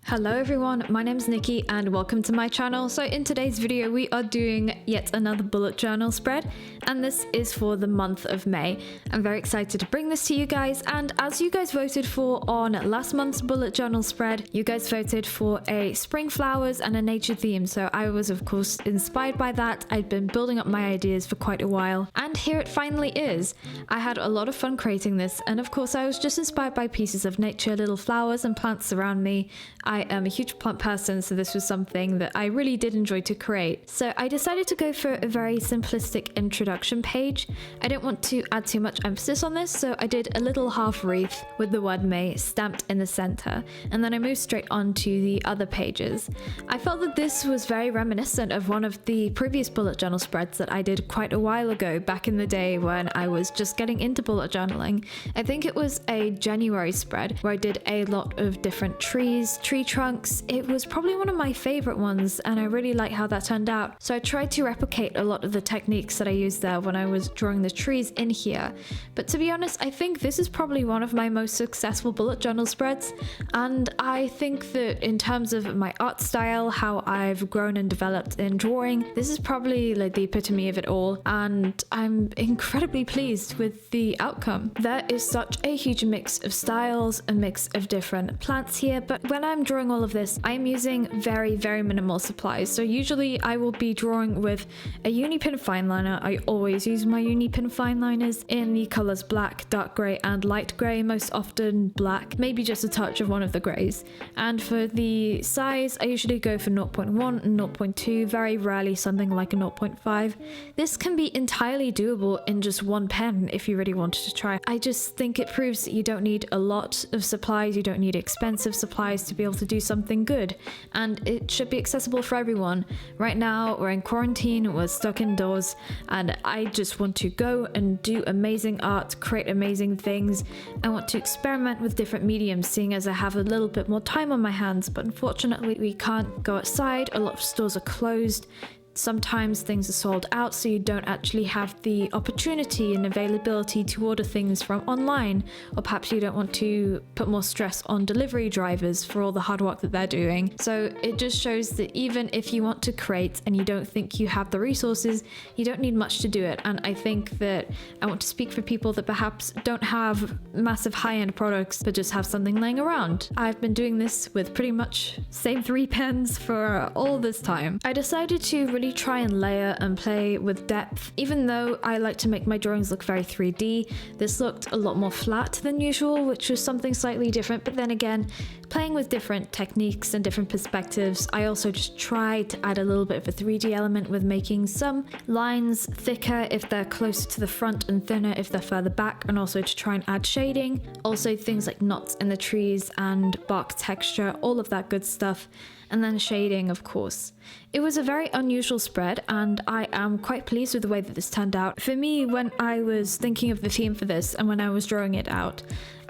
Hello everyone, my name's Nikki and welcome to my channel. So in today's video we are doing yet another bullet journal spread, and this is for the month of May. I'm very excited to bring this to you guys, and as you guys voted for on last month's bullet journal spread, you guys voted for a spring flowers and a nature theme, so I was of course inspired by that. I'd been building up my ideas for quite a while, and here it finally is. I had a lot of fun creating this, and of course I was just inspired by pieces of nature, little flowers and plants around me. I am a huge plant person, so this was something that I really did enjoy to create. So I decided to go for a very simplistic introduction page. I didn't want to add too much emphasis on this, so I did a little half wreath with the word May stamped in the center, and then I moved straight on to the other pages. I felt that this was very reminiscent of one of the previous bullet journal spreads that I did quite a while ago, back in the day when I was just getting into bullet journaling. I think it was a January spread where I did a lot of different trees, tree trunks. It was probably one of my favorite ones, and I really like how that turned out. So I tried to replicate a lot of the techniques that I used there when I was drawing the trees in here. But to be honest, I think this is probably one of my most successful bullet journal spreads, and I think that in terms of my art style, how I've grown and developed in drawing, this is probably like the epitome of it all, and I'm incredibly pleased with the outcome. There is such a huge mix of styles, a mix of different plants here, but when I'm drawing all of this, I'm using very minimal supplies. So usually I will be drawing with a uni pin fine liner. I always use my uni pin fine liners in the colors black, dark grey and light grey, most often black, maybe just a touch of one of the greys. And for the size, I usually go for 0.1 and 0.2, very rarely something like a 0.5. This can be entirely doable in just one pen if you really wanted to try. I just think it proves that you don't need a lot of supplies, you don't need expensive supplies to be able to do something good, and it should be accessible for everyone. Right now we're in quarantine, we're stuck indoors, and I just want to go and do amazing art, create amazing things. I want to experiment with different mediums, seeing as I have a little bit more time on my hands, but unfortunately we can't go outside, a lot of stores are closed. Sometimes things are sold out, so you don't actually have the opportunity and availability to order things from online, or perhaps you don't want to put more stress on delivery drivers for all the hard work that they're doing. So it just shows that even if you want to create and you don't think you have the resources, you don't need much to do it. And I think that I want to speak for people that perhaps don't have massive high-end products but just have something laying around. I've been doing this with pretty much same 3 pens for all this time. I decided to really try and layer and play with depth. Even though I like to make my drawings look very 3D, this looked a lot more flat than usual, which was something slightly different. But then again, playing with different techniques and different perspectives, I also just tried to add a little bit of a 3D element with making some lines thicker if they're closer to the front and thinner if they're further back, and also to try and add shading. Also things like knots in the trees and bark texture, all of that good stuff. And then shading, of course. It was a very unusual spread, and I am quite pleased with the way that this turned out. For me, when I was thinking of the theme for this and when I was drawing it out,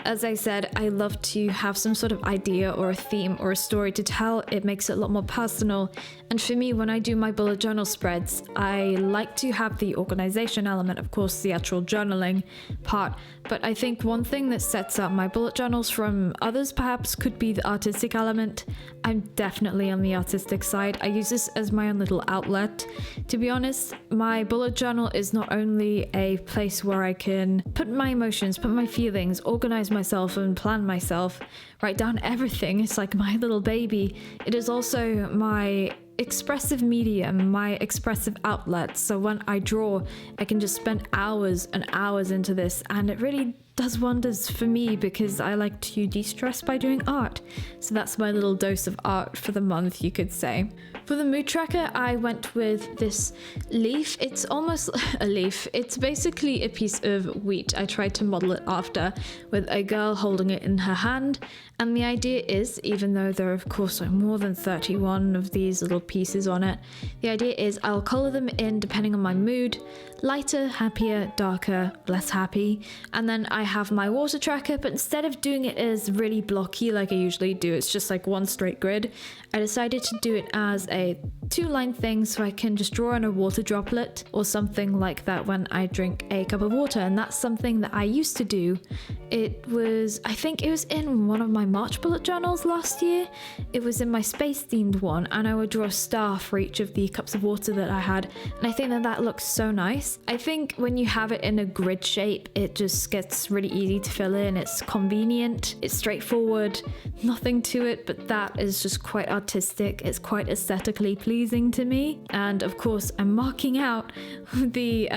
as I said, I love to have some sort of idea or a theme or a story to tell. It makes it a lot more personal. And for me, when I do my bullet journal spreads, I like to have the organization element, of course, the actual journaling part. But I think one thing that sets up my bullet journals from others perhaps could be the artistic element. I'm definitely on the artistic side. I use this as my own little outlet. To be honest, my bullet journal is not only a place where I can put my emotions, put my feelings, organize myself and plan myself, write down everything. It's like my little baby. It is also my expressive medium, my expressive outlet. So when I draw, I can just spend hours and hours into this, and it really does wonders for me because I like to de-stress by doing art. So that's my little dose of art for the month, you could say. For the mood tracker, I went with this leaf. It's almost a leaf. It's basically a piece of wheat. I tried to model it after, with a girl holding it in her hand. And the idea is, even though there are of course more than 31 of these little pieces on it, the idea is I'll color them in depending on my mood, lighter, happier, darker, less happy, and then I have my water tracker, but instead of doing it as really blocky like I usually do, it's just like one straight grid, I decided to do it as a 2-line thing so I can just draw on a water droplet or something like that when I drink a cup of water. And that's something that I used to do. I think it was in one of my March bullet journals last year. It was in my space themed one, and I would draw a star for each of the cups of water that I had. And I think that looks so nice. I think when you have it in a grid shape, it just gets really easy to fill in. It's convenient, it's straightforward, nothing to it, but that is just quite artistic. It's quite aesthetically pleasing to me. And of course, I'm marking out the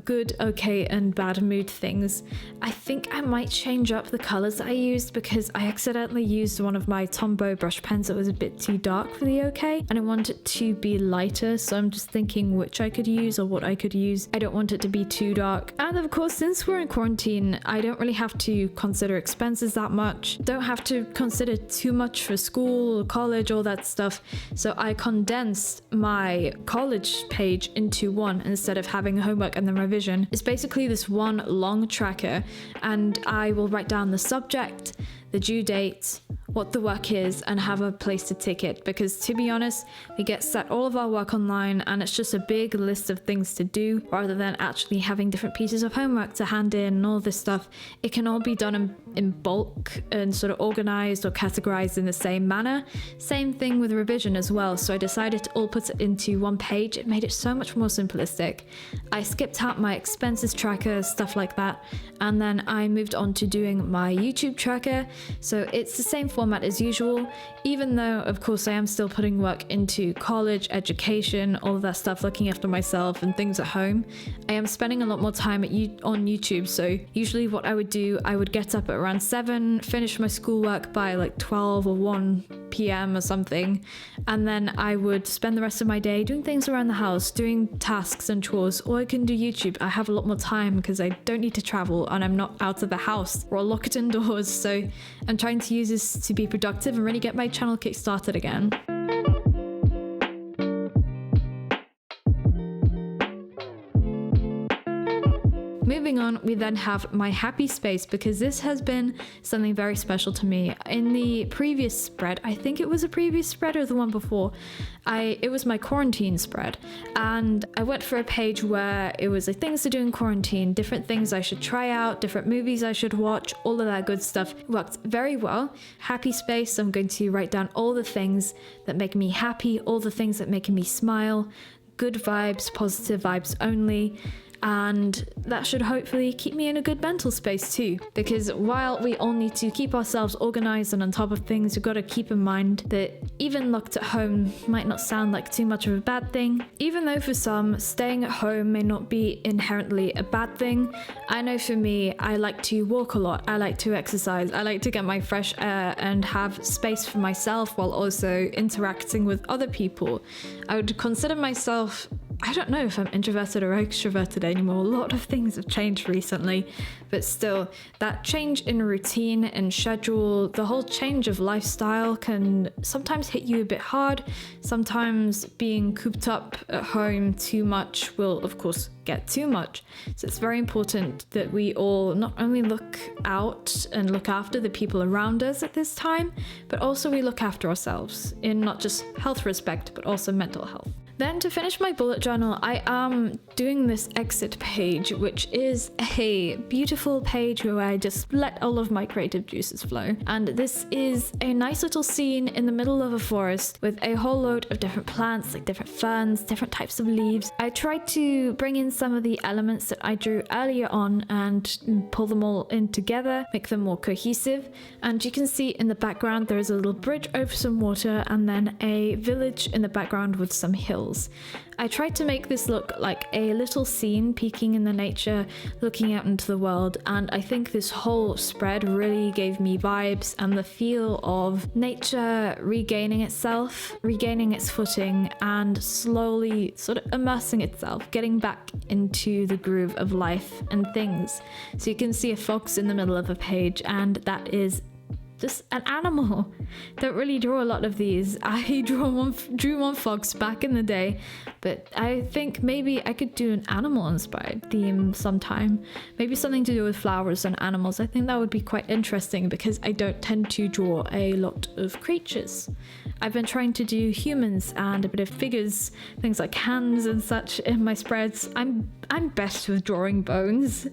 good, okay, and bad mood things. I think I might change up the colors that I used because I accidentally used one of my Tombow brush pens that was a bit too dark for the okay, and I want it to be lighter, so I'm just thinking which I could use or what I could use. I don't want it to be too dark. And of course, since we're in quarantine, I don't really have to consider expenses that much. Don't have to consider too much for school, college, all that stuff. So I condensed my college page into one instead of having homework and then revision. It's basically this one long tracker, and I will write down the subject, the due date, what the work is, and have a place to tick it, because to be honest, we get set all of our work online and it's just a big list of things to do rather than actually having different pieces of homework to hand in and all this stuff. It can all be done in bulk and sort of organized or categorized in the same manner. Same thing with revision as well, so I decided to all put it into one page. It made it so much more simplistic. I skipped out my expenses tracker, stuff like that, and then I moved on to doing my YouTube tracker. So it's the same format as usual, even though of course I am still putting work into college, education, all of that stuff, looking after myself and things at home. I am spending a lot more time on YouTube, so usually what I would do, I would get up at around 7, finish my schoolwork by like 12 or 1 p.m. or something, and then I would spend the rest of my day doing things around the house, doing tasks and chores, or I can do YouTube. I have a lot more time because I don't need to travel and I'm not out of the house or locked indoors, so I'm trying to use this to be productive and really get my channel kick-started again. Moving on, we then have my happy space, because this has been something very special to me. In the previous spread, I think it was a previous spread or the one before, it was my quarantine spread, and I went for a page where it was like things to do in quarantine, different things I should try out, different movies I should watch, all of that good stuff. It worked very well. Happy space, I'm going to write down all the things that make me happy, all the things that make me smile, good vibes, positive vibes only. And that should hopefully keep me in a good mental space too, because while we all need to keep ourselves organized and on top of things, we've got to keep in mind that even locked at home might not sound like too much of a bad thing. Even though for some, staying at home may not be inherently a bad thing. I know for me, I like to walk a lot, I like to exercise, I like to get my fresh air and have space for myself while also interacting with other people. I would consider myself, I don't know if I'm introverted or extroverted anymore. A lot of things have changed recently, but still, that change in routine and schedule, the whole change of lifestyle can sometimes hit you a bit hard. Sometimes being cooped up at home too much will, of course, get too much. So it's very important that we all not only look out and look after the people around us at this time, but also we look after ourselves in not just health respect, but also mental health. Then to finish my bullet journal, I am doing this exit page, which is a beautiful page where I just let all of my creative juices flow. And this is a nice little scene in the middle of a forest with a whole load of different plants, like different ferns, different types of leaves. I tried to bring in some of the elements that I drew earlier on and pull them all in together, make them more cohesive. And you can see in the background, there is a little bridge over some water and then a village in the background with some hills. I tried to make this look like a little scene peeking in the nature, looking out into the world, and I think this whole spread really gave me vibes and the feel of nature regaining itself, regaining its footing, and slowly sort of immersing itself, getting back into the groove of life and things. So you can see a fox in the middle of a page, and that is just an animal. Don't really draw a lot of these. I drew one fox back in the day, but I think maybe I could do an animal inspired theme sometime. Maybe something to do with flowers and animals. I think that would be quite interesting because I don't tend to draw a lot of creatures. I've been trying to do humans and a bit of figures, things like hands and such in my spreads. I'm best with drawing bones.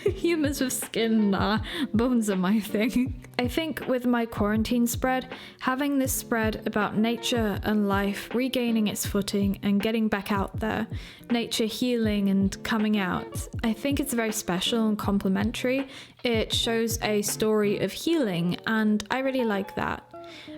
Humans with skin, nah, bones are my thing. I think with my quarantine spread, having this spread about nature and life regaining its footing and getting back out there, nature healing and coming out, I think it's very special and complimentary. It shows a story of healing, and I really like that.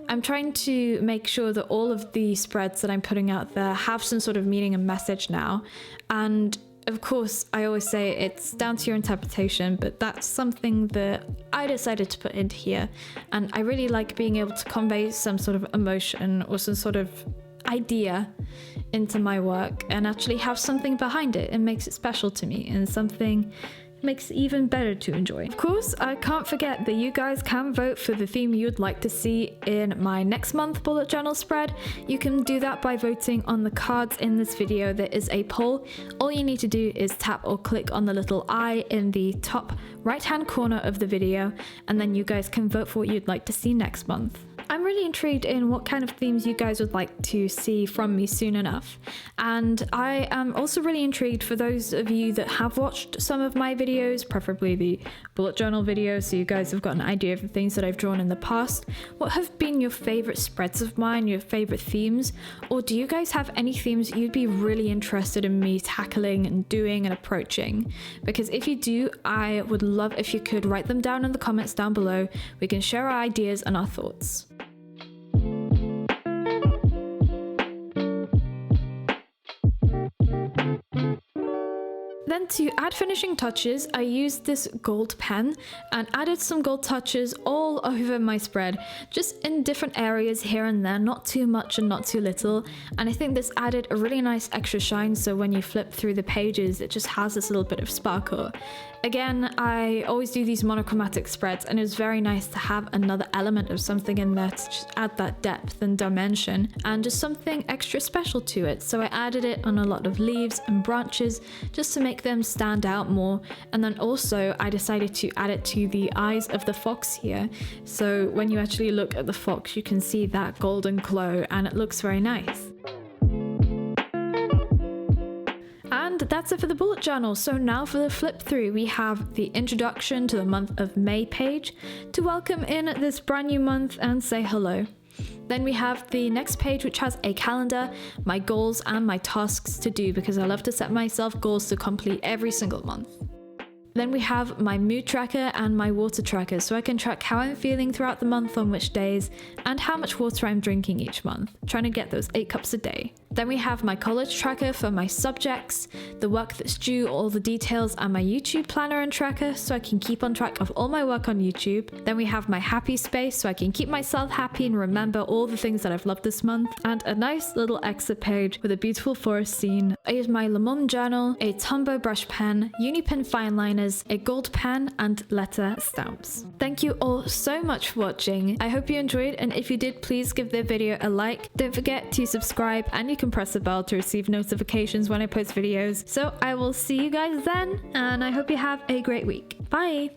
I'm trying to make sure that all of the spreads that I'm putting out there have some sort of meaning and message now. And of course, I always say it's down to your interpretation, but that's something that I decided to put into here. And I really like being able to convey some sort of emotion or some sort of idea into my work and actually have something behind it. It makes it special to me and something makes it even better to enjoy. Of course, I can't forget that you guys can vote for the theme you'd like to see in my next month bullet journal spread. You can do that by voting on the cards in this video. There is a poll. All you need to do is tap or click on the little eye in the top right hand corner of the video, and then you guys can vote for what you'd like to see next month. I'm really intrigued in what kind of themes you guys would like to see from me soon enough. And I am also really intrigued for those of you that have watched some of my videos, preferably the bullet journal videos, so you guys have got an idea of the things that I've drawn in the past. What have been your favorite spreads of mine, your favorite themes? Or do you guys have any themes you'd be really interested in me tackling and doing and approaching? Because if you do, I would love if you could write them down in the comments down below. We can share our ideas and our thoughts. Then to add finishing touches, I used this gold pen and added some gold touches all over my spread, just in different areas here and there, not too much and not too little. And I think this added a really nice extra shine, so when you flip through the pages, it just has this little bit of sparkle. Again, I always do these monochromatic spreads, and it was very nice to have another element of something in there to just add that depth and dimension and just something extra special to it. So I added it on a lot of leaves and branches just to make them stand out more. And then also I decided to add it to the eyes of the fox here. So when you actually look at the fox, you can see that golden glow and it looks very nice. And that's it for the bullet journal. So now for the flip through, we have the introduction to the month of May page to welcome in this brand new month and say hello. Then we have the next page, which has a calendar, my goals and my tasks to do, because I love to set myself goals to complete every single month. Then we have my mood tracker and my water tracker, so I can track how I'm feeling throughout the month on which days and how much water I'm drinking each month, trying to get those 8 cups a day. Then we have my college tracker for my subjects, the work that's due, all the details, and my YouTube planner and tracker so I can keep on track of all my work on YouTube. Then we have my happy space so I can keep myself happy and remember all the things that I've loved this month, and a nice little exit page with a beautiful forest scene. I use my Lemon journal, a Tombow brush pen, Unipin fine liners, a gold pen, and letter stamps. Thank you all so much for watching. I hope you enjoyed, and if you did, please give the video a like. Don't forget to subscribe, and you can press the bell to receive notifications when I post videos. So I will see you guys then, and I hope you have a great week. Bye!